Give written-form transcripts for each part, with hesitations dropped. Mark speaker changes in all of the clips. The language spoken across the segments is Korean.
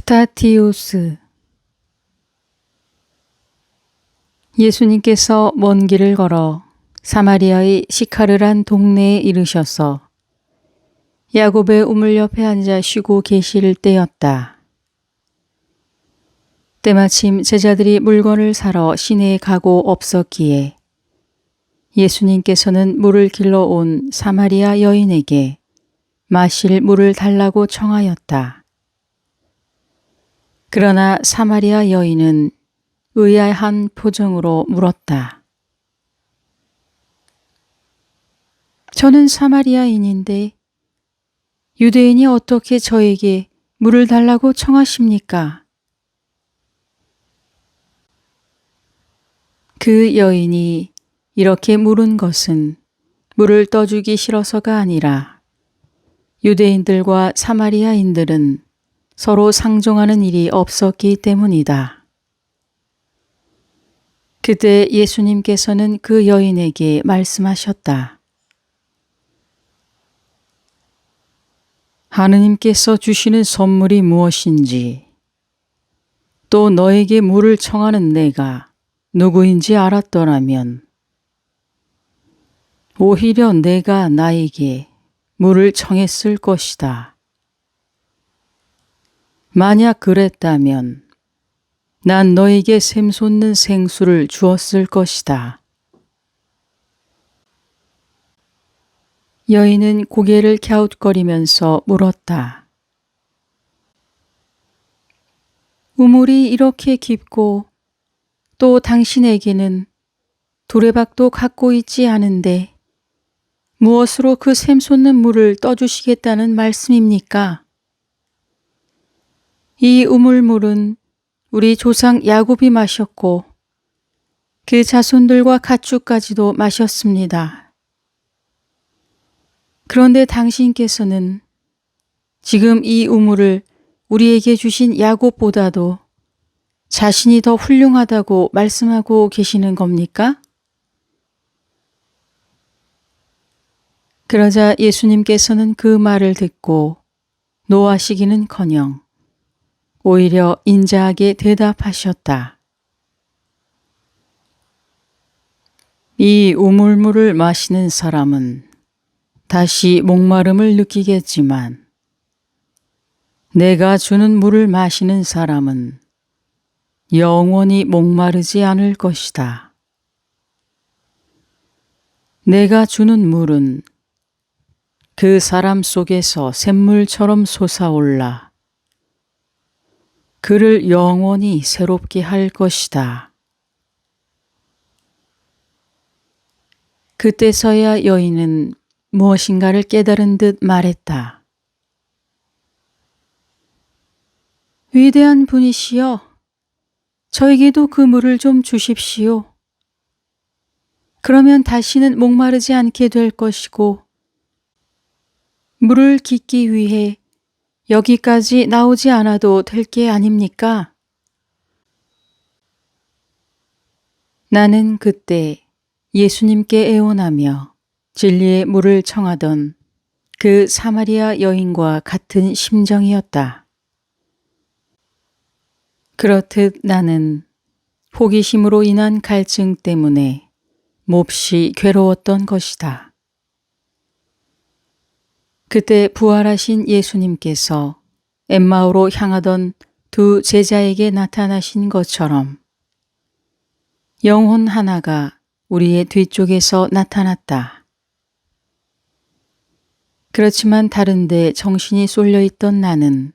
Speaker 1: 스타티우스. 예수님께서 먼 길을 걸어 사마리아의 시카르란 동네에 이르셔서 야곱의 우물 옆에 앉아 쉬고 계실 때였다. 때마침 제자들이 물건을 사러 시내에 가고 없었기에 예수님께서는 물을 길러 온 사마리아 여인에게 마실 물을 달라고 청하였다. 그러나 사마리아 여인은 의아한 표정으로 물었다. 저는 사마리아인인데 유대인이 어떻게 저에게 물을 달라고 청하십니까? 그 여인이 이렇게 물은 것은 물을 떠주기 싫어서가 아니라 유대인들과 사마리아인들은 서로 상종하는 일이 없었기 때문이다. 그때 예수님께서는 그 여인에게 말씀하셨다. 하느님께서 주시는 선물이 무엇인지, 또 너에게 물을 청하는 내가 누구인지 알았더라면 오히려 내가 나에게 물을 청했을 것이다. 만약 그랬다면 난 너에게 샘솟는 생수를 주었을 것이다. 여인은 고개를 갸웃거리면서 물었다. 우물이 이렇게 깊고 또 당신에게는 두레박도 갖고 있지 않은데 무엇으로 그 샘솟는 물을 떠주시겠다는 말씀입니까? 이 우물물은 우리 조상 야곱이 마셨고 그 자손들과 가축까지도 마셨습니다. 그런데 당신께서는 지금 이 우물을 우리에게 주신 야곱보다도 자신이 더 훌륭하다고 말씀하고 계시는 겁니까? 그러자 예수님께서는 그 말을 듣고 노하시기는커녕 오히려 인자하게 대답하셨다. 이 우물물을 마시는 사람은 다시 목마름을 느끼겠지만 내가 주는 물을 마시는 사람은 영원히 목마르지 않을 것이다. 내가 주는 물은 그 사람 속에서 샘물처럼 솟아올라 그를 영원히 새롭게 할 것이다. 그때서야 여인은 무엇인가를 깨달은 듯 말했다. 위대한 분이시여, 저에게도 그 물을 좀 주십시오. 그러면 다시는 목마르지 않게 될 것이고 물을 깃기 위해 여기까지 나오지 않아도 될 게 아닙니까? 나는 그때 예수님께 애원하며 진리의 물을 청하던 그 사마리아 여인과 같은 심정이었다. 그렇듯 나는 호기심으로 인한 갈증 때문에 몹시 괴로웠던 것이다. 그때 부활하신 예수님께서 엠마오로 향하던 두 제자에게 나타나신 것처럼 영혼 하나가 우리의 뒤쪽에서 나타났다. 그렇지만 다른데 정신이 쏠려 있던 나는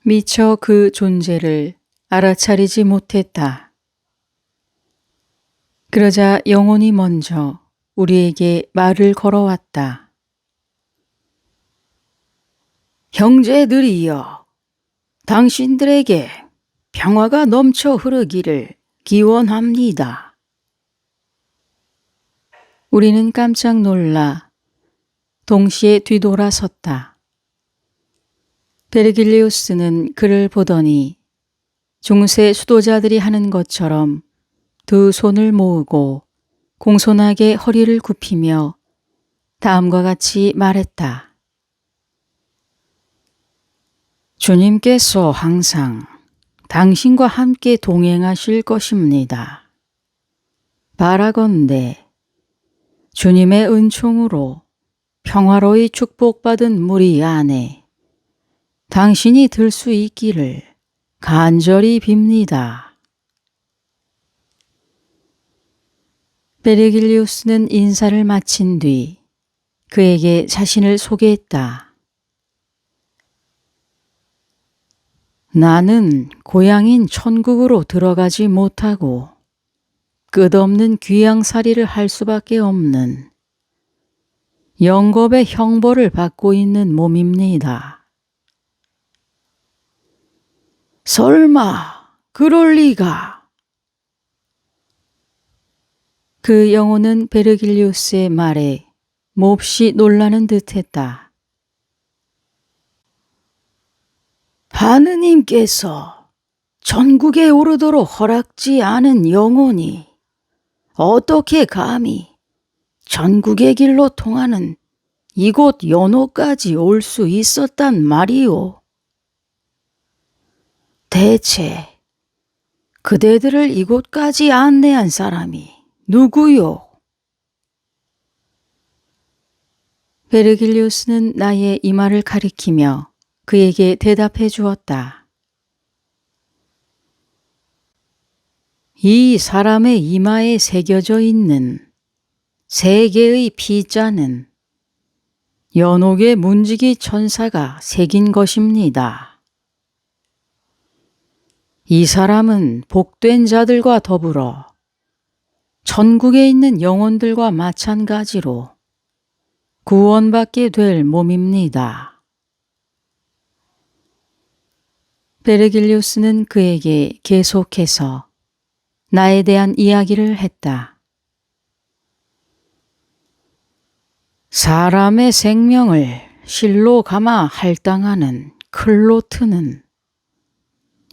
Speaker 1: 미처 그 존재를 알아차리지 못했다. 그러자 영혼이 먼저 우리에게 말을 걸어왔다. 형제들이여, 당신들에게 평화가 넘쳐 흐르기를 기원합니다. 우리는 깜짝 놀라 동시에 뒤돌아섰다. 베르길리우스는 그를 보더니 중세 수도자들이 하는 것처럼 두 손을 모으고 공손하게 허리를 굽히며 다음과 같이 말했다. 주님께서 항상 당신과 함께 동행하실 것입니다. 바라건대 주님의 은총으로 평화로이 축복받은 무리 안에 당신이 들 수 있기를 간절히 빕니다. 베르길리우스는 인사를 마친 뒤 그에게 자신을 소개했다. 나는 고향인 천국으로 들어가지 못하고 끝없는 귀양살이를 할 수밖에 없는 영겁의 형벌을 받고 있는 몸입니다. 설마 그럴 리가. 그 영혼은 베르길리우스의 말에 몹시 놀라는 듯했다. 하느님께서 천국에 오르도록 허락지 않은 영혼이 어떻게 감히 천국의 길로 통하는 이곳 연호까지 올 수 있었단 말이오. 대체 그대들을 이곳까지 안내한 사람이 누구요? 베르길리우스는 나의 이마를 가리키며 그에게 대답해 주었다. 이 사람의 이마에 새겨져 있는 세 개의 피자는 연옥의 문지기 천사가 새긴 것입니다. 이 사람은 복된 자들과 더불어 천국에 있는 영혼들과 마찬가지로 구원받게 될 몸입니다. 베르길리우스는 그에게 계속해서 나에 대한 이야기를 했다. 사람의 생명을 실로 감아 할당하는 클로트는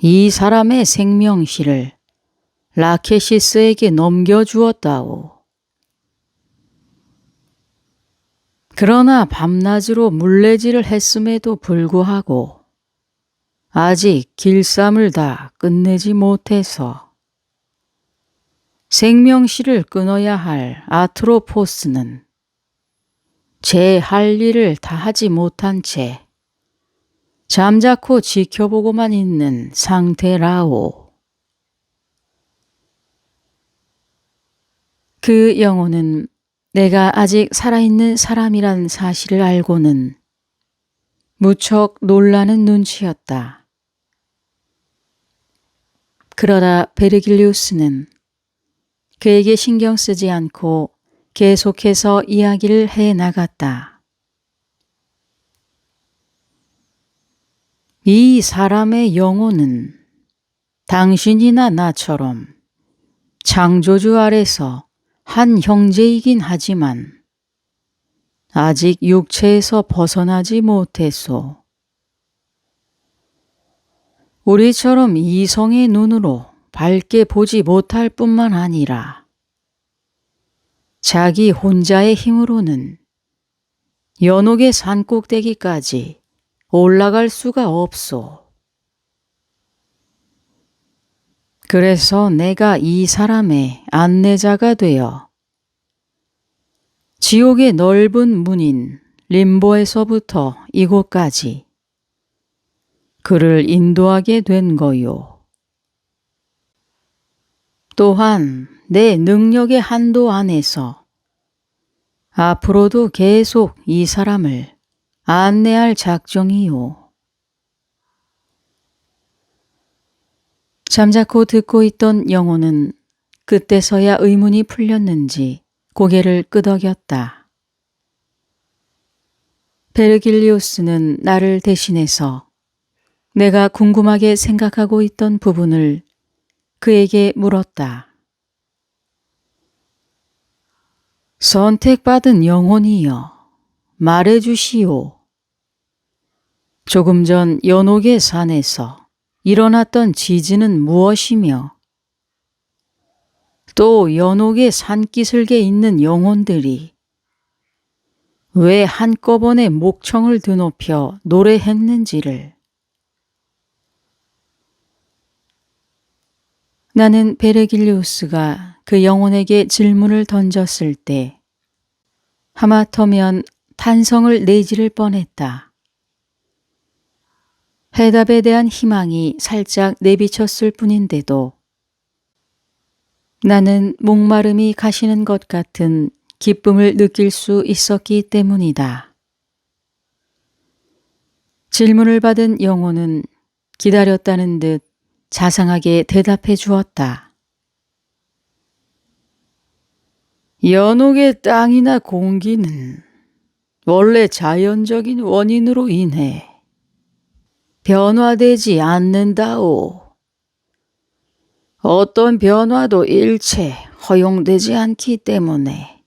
Speaker 1: 이 사람의 생명실을 라케시스에게 넘겨주었다오. 그러나 밤낮으로 물레질을 했음에도 불구하고 아직 길쌈을 다 끝내지 못해서 생명실을 끊어야 할 아트로포스는 제 할 일을 다 하지 못한 채 잠자코 지켜보고만 있는 상태라오. 그 영혼은 내가 아직 살아있는 사람이란 사실을 알고는 무척 놀라는 눈치였다. 그러다 베르길리우스는 그에게 신경 쓰지 않고 계속해서 이야기를 해 나갔다. 이 사람의 영혼은 당신이나 나처럼 창조주 아래서 한 형제이긴 하지만 아직 육체에서 벗어나지 못했소. 우리처럼 이성의 눈으로 밝게 보지 못할 뿐만 아니라 자기 혼자의 힘으로는 연옥의 산꼭대기까지 올라갈 수가 없소. 그래서 내가 이 사람의 안내자가 되어 지옥의 넓은 문인 림보에서부터 이곳까지 그를 인도하게 된 거요. 또한 내 능력의 한도 안에서 앞으로도 계속 이 사람을 안내할 작정이요. 잠자코 듣고 있던 영혼은 그때서야 의문이 풀렸는지 고개를 끄덕였다. 베르길리우스는 나를 대신해서 내가 궁금하게 생각하고 있던 부분을 그에게 물었다. 선택받은 영혼이여, 말해주시오. 조금 전 연옥의 산에서 일어났던 지진은 무엇이며 또 연옥의 산기슭에 있는 영혼들이 왜 한꺼번에 목청을 드높여 노래했는지를 나는 베르길리우스가 그 영혼에게 질문을 던졌을 때 하마터면 탄성을 내지를 뻔했다. 해답에 대한 희망이 살짝 내비쳤을 뿐인데도 나는 목마름이 가시는 것 같은 기쁨을 느낄 수 있었기 때문이다. 질문을 받은 영혼은 기다렸다는 듯 자상하게 대답해 주었다. 연옥의 땅이나 공기는 원래 자연적인 원인으로 인해 변화되지 않는다오. 어떤 변화도 일체 허용되지 않기 때문에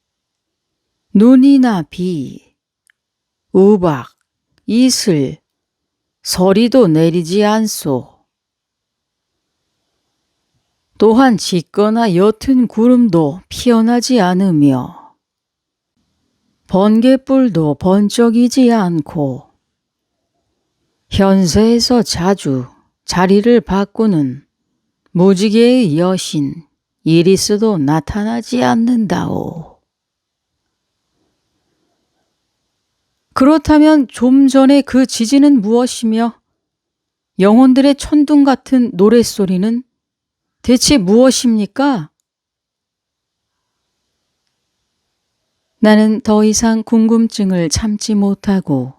Speaker 1: 눈이나 비, 우박, 이슬, 서리도 내리지 않소. 또한 짙거나 옅은 구름도 피어나지 않으며 번갯불도 번쩍이지 않고 현세에서 자주 자리를 바꾸는 무지개의 여신 이리스도 나타나지 않는다오. 그렇다면 좀 전에 그 지진은 무엇이며 영혼들의 천둥 같은 노랫소리는 대체 무엇입니까? 나는 더 이상 궁금증을 참지 못하고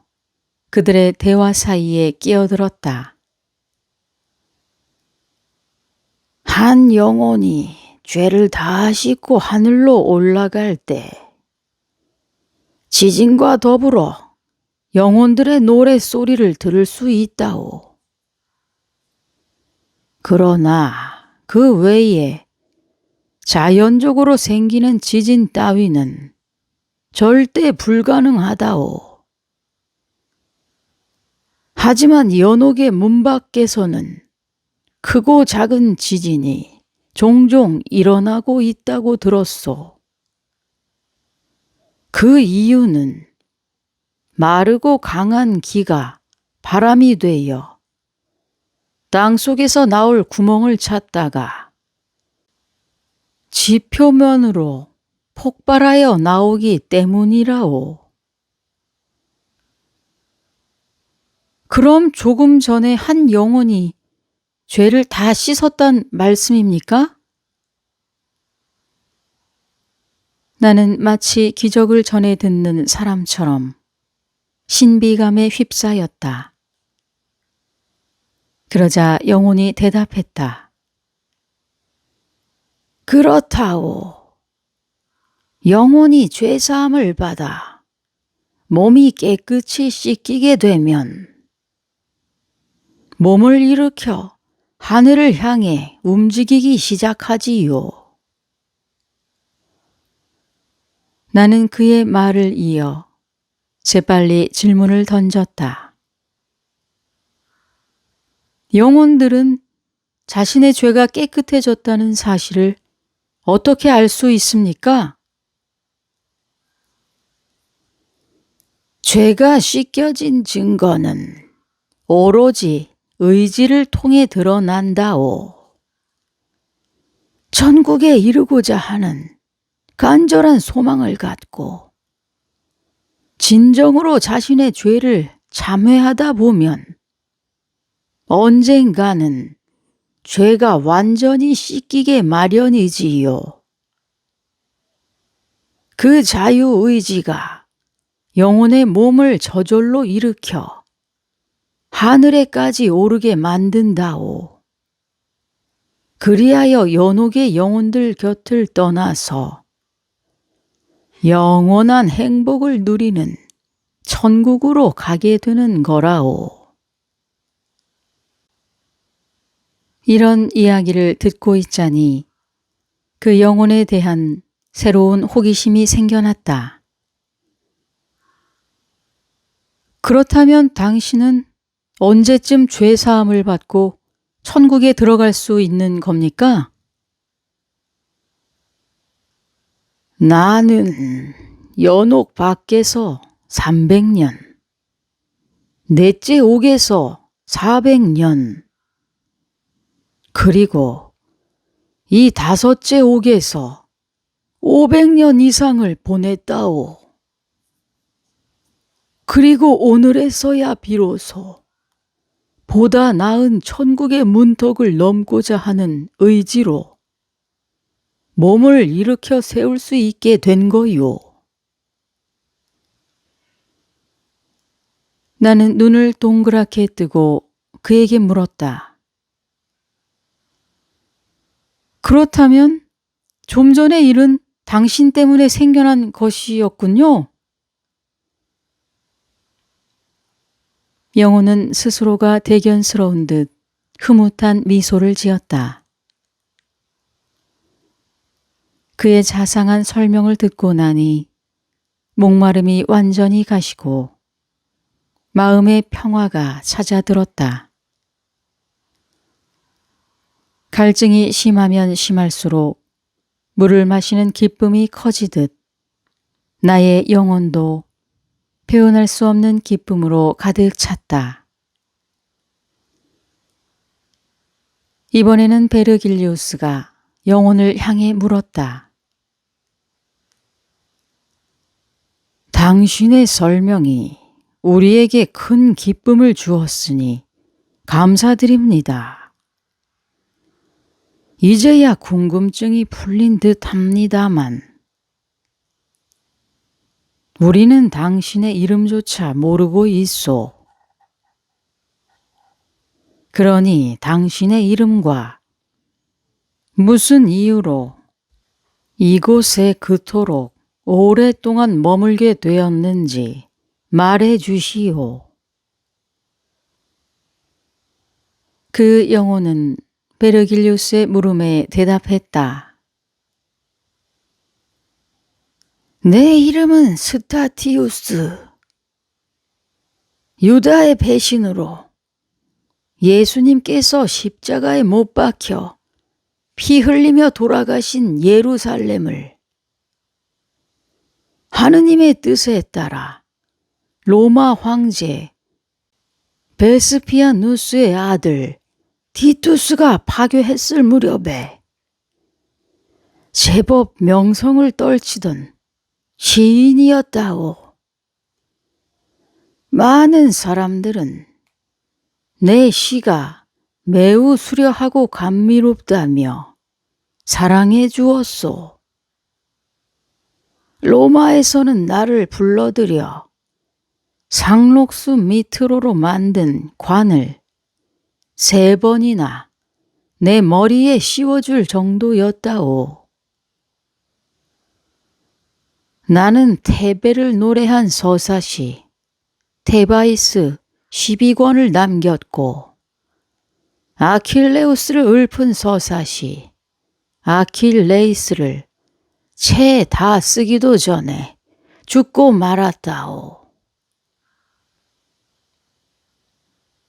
Speaker 1: 그들의 대화 사이에 끼어들었다. 한 영혼이 죄를 다 씻고 하늘로 올라갈 때 지진과 더불어 영혼들의 노랫소리를 들을 수 있다오. 그러나 그 외에 자연적으로 생기는 지진 따위는 절대 불가능하다오. 하지만 연옥의 문 밖에서는 크고 작은 지진이 종종 일어나고 있다고 들었소. 그 이유는 마르고 강한 기가 바람이 되어 땅속에서 나올 구멍을 찾다가 지표면으로 폭발하여 나오기 때문이라오. 그럼 조금 전에 한 영혼이 죄를 다 씻었단 말씀입니까? 나는 마치 기적을 전해 듣는 사람처럼 신비감에 휩싸였다. 그러자 영혼이 대답했다. 그렇다오. 영혼이 죄사함을 받아 몸이 깨끗이 씻기게 되면 몸을 일으켜 하늘을 향해 움직이기 시작하지요. 나는 그의 말을 이어 재빨리 질문을 던졌다. 영혼들은 자신의 죄가 깨끗해졌다는 사실을 어떻게 알 수 있습니까? 죄가 씻겨진 증거는 오로지 의지를 통해 드러난다오. 천국에 이르고자 하는 간절한 소망을 갖고 진정으로 자신의 죄를 참회하다 보면 언젠가는 죄가 완전히 씻기게 마련이지요. 그 자유의지가 영혼의 몸을 저절로 일으켜 하늘에까지 오르게 만든다오. 그리하여 연옥의 영혼들 곁을 떠나서 영원한 행복을 누리는 천국으로 가게 되는 거라오. 이런 이야기를 듣고 있자니 그 영혼에 대한 새로운 호기심이 생겨났다. 그렇다면 당신은 언제쯤 죄사함을 받고 천국에 들어갈 수 있는 겁니까? 나는 연옥 밖에서 300년, 넷째 옥에서 400년, 그리고 이 다섯째 옥에서 500년 이상을 보냈다오. 그리고 오늘에서야 비로소 보다 나은 천국의 문턱을 넘고자 하는 의지로 몸을 일으켜 세울 수 있게 된 거요. 나는 눈을 동그랗게 뜨고 그에게 물었다. 그렇다면 좀 전의 일은 당신 때문에 생겨난 것이었군요. 영호는 스스로가 대견스러운 듯 흐뭇한 미소를 지었다. 그의 자상한 설명을 듣고 나니 목마름이 완전히 가시고 마음의 평화가 찾아들었다. 갈증이 심하면 심할수록 물을 마시는 기쁨이 커지듯 나의 영혼도 표현할 수 없는 기쁨으로 가득 찼다. 이번에는 베르길리우스가 영혼을 향해 물었다. 당신의 설명이 우리에게 큰 기쁨을 주었으니 감사드립니다. 이제야 궁금증이 풀린 듯합니다만 우리는 당신의 이름조차 모르고 있소. 그러니 당신의 이름과 무슨 이유로 이곳에 그토록 오랫동안 머물게 되었는지 말해 주시오. 그 영혼은 베르길리우스의 물음에 대답했다. 내 이름은 스타티우스. 유다의 배신으로 예수님께서 십자가에 못 박혀 피 흘리며 돌아가신 예루살렘을 하느님의 뜻에 따라 로마 황제 베스피아누스의 아들 티투스가 파괴했을 무렵에 제법 명성을 떨치던 시인이었다오. 많은 사람들은 내 시가 매우 수려하고 감미롭다며 사랑해 주었소. 로마에서는 나를 불러들여 상록수 밑으로로 만든 관을 3번이나 내 머리에 씌워줄 정도였다오. 나는 테베를 노래한 서사시 테바이스 12권을 남겼고 아킬레우스를 읊은 서사시 아킬레이스를 채 다 쓰기도 전에 죽고 말았다오.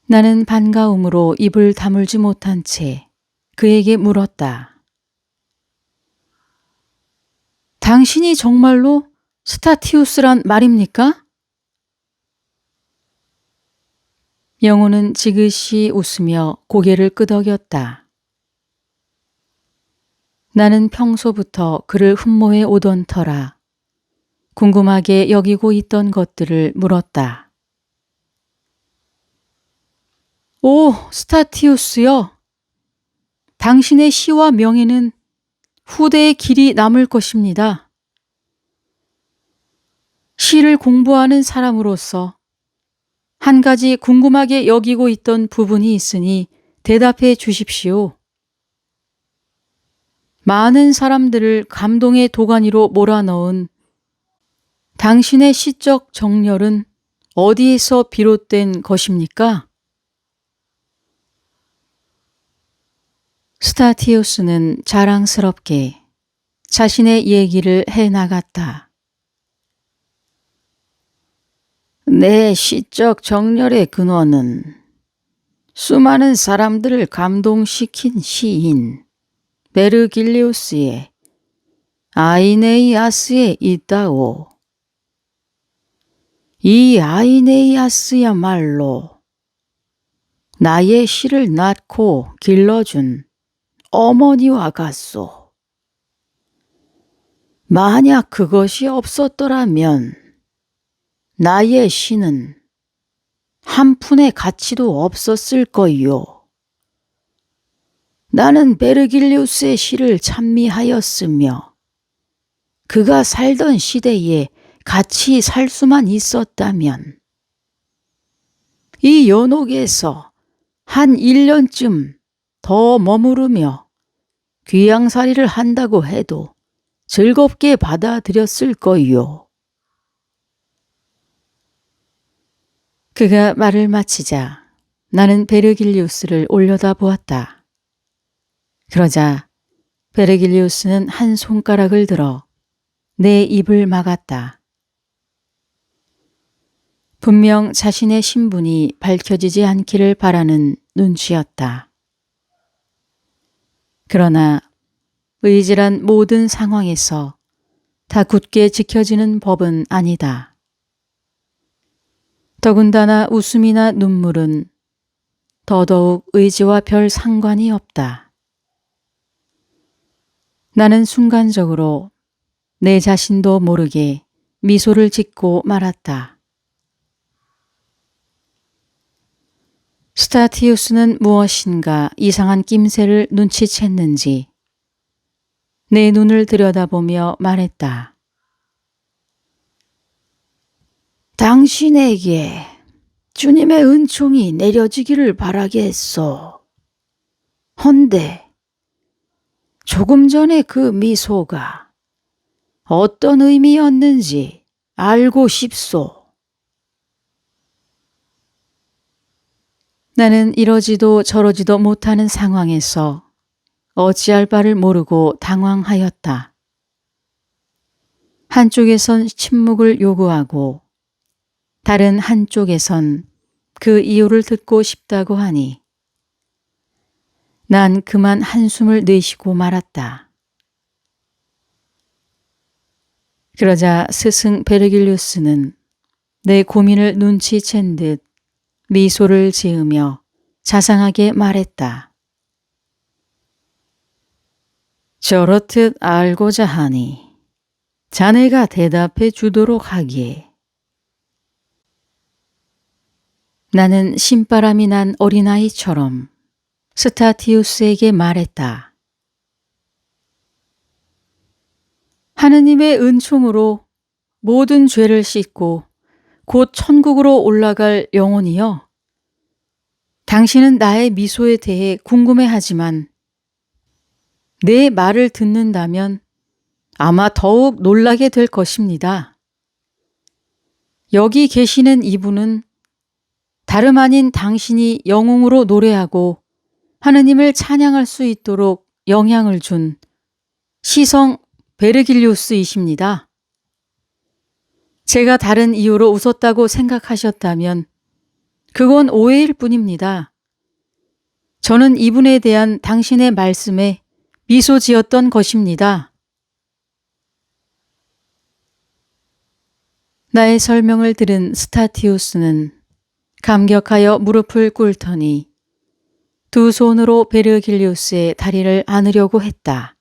Speaker 1: 나는 반가움으로 입을 다물지 못한 채 그에게 물었다. 당신이 정말로 스타티우스란 말입니까? 영호는 지그시 웃으며 고개를 끄덕였다. 나는 평소부터 그를 흠모해 오던 터라 궁금하게 여기고 있던 것들을 물었다. 오, 스타티우스여. 당신의 시와 명예는 후대의 길이 남을 것입니다. 시를 공부하는 사람으로서 한 가지 궁금하게 여기고 있던 부분이 있으니 대답해 주십시오. 많은 사람들을 감동의 도가니로 몰아넣은 당신의 시적 정열은 어디에서 비롯된 것입니까? 스타티우스는 자랑스럽게 자신의 얘기를 해나갔다. 내 시적 정열의 근원은 수많은 사람들을 감동시킨 시인 베르길리우스의 아이네이아스에 있다오. 이 아이네이아스야말로 나의 시를 낳고 길러준 어머니와 같소. 만약 그것이 없었더라면 나의 시는 한 푼의 가치도 없었을 거요. 나는 베르길리우스의 시를 찬미하였으며 그가 살던 시대에 같이 살 수만 있었다면 이 연옥에서 한 1년쯤 더 머무르며 귀양살이를 한다고 해도 즐겁게 받아들였을 거요. 그가 말을 마치자 나는 베르길리우스를 올려다보았다. 그러자 베르길리우스는 한 손가락을 들어 내 입을 막았다. 분명 자신의 신분이 밝혀지지 않기를 바라는 눈치였다. 그러나 의지란 모든 상황에서 다 굳게 지켜지는 법은 아니다. 더군다나 웃음이나 눈물은 더더욱 의지와 별 상관이 없다. 나는 순간적으로 내 자신도 모르게 미소를 짓고 말았다. 스타티우스는 무엇인가 이상한 낌새를 눈치챘는지 내 눈을 들여다보며 말했다. 당신에게 주님의 은총이 내려지기를 바라겠소. 헌데 조금 전에 그 미소가 어떤 의미였는지 알고 싶소. 나는 이러지도 저러지도 못하는 상황에서 어찌할 바를 모르고 당황하였다. 한쪽에선 침묵을 요구하고 다른 한쪽에선 그 이유를 듣고 싶다고 하니 난 그만 한숨을 내쉬고 말았다. 그러자 스승 베르길리우스는 내 고민을 눈치챈 듯 미소를 지으며 자상하게 말했다. 저렇듯 알고자 하니 자네가 대답해 주도록 하기에. 나는 신바람이 난 어린아이처럼 스타티우스에게 말했다. 하느님의 은총으로 모든 죄를 씻고 곧 천국으로 올라갈 영혼이여. 당신은 나의 미소에 대해 궁금해하지만 내 말을 듣는다면 아마 더욱 놀라게 될 것입니다. 여기 계시는 이분은 다름 아닌 당신이 영웅으로 노래하고 하느님을 찬양할 수 있도록 영향을 준 시성 베르길리우스이십니다. 제가 다른 이유로 웃었다고 생각하셨다면 그건 오해일 뿐입니다. 저는 이분에 대한 당신의 말씀에 미소 지었던 것입니다. 나의 설명을 들은 스타티우스는 감격하여 무릎을 꿇더니 두 손으로 베르길리우스의 다리를 안으려고 했다.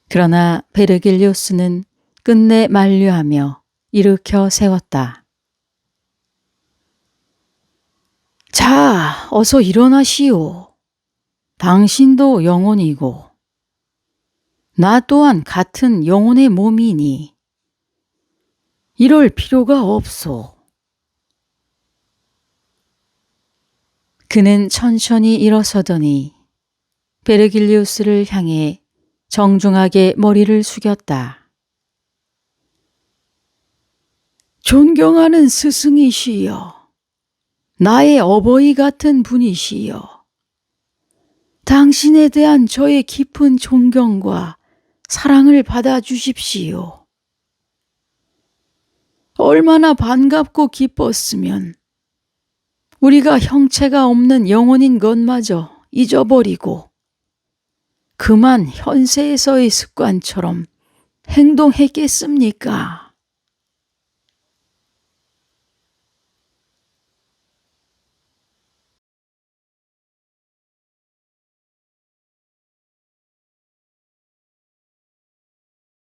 Speaker 1: 그러나 베르길리우스는 끝내 만류하며 일으켜 세웠다. 자, 어서 일어나시오. 당신도 영혼이고 나 또한 같은 영혼의 몸이니 이럴 필요가 없소. 그는 천천히 일어서더니 베르길리우스를 향해 정중하게 머리를 숙였다. 존경하는 스승이시여, 나의 어버이 같은 분이시여, 당신에 대한 저의 깊은 존경과 사랑을 받아주십시오. 얼마나 반갑고 기뻤으면 우리가 형체가 없는 영혼인 것마저 잊어버리고 그만 현세에서의 습관처럼 행동했겠습니까?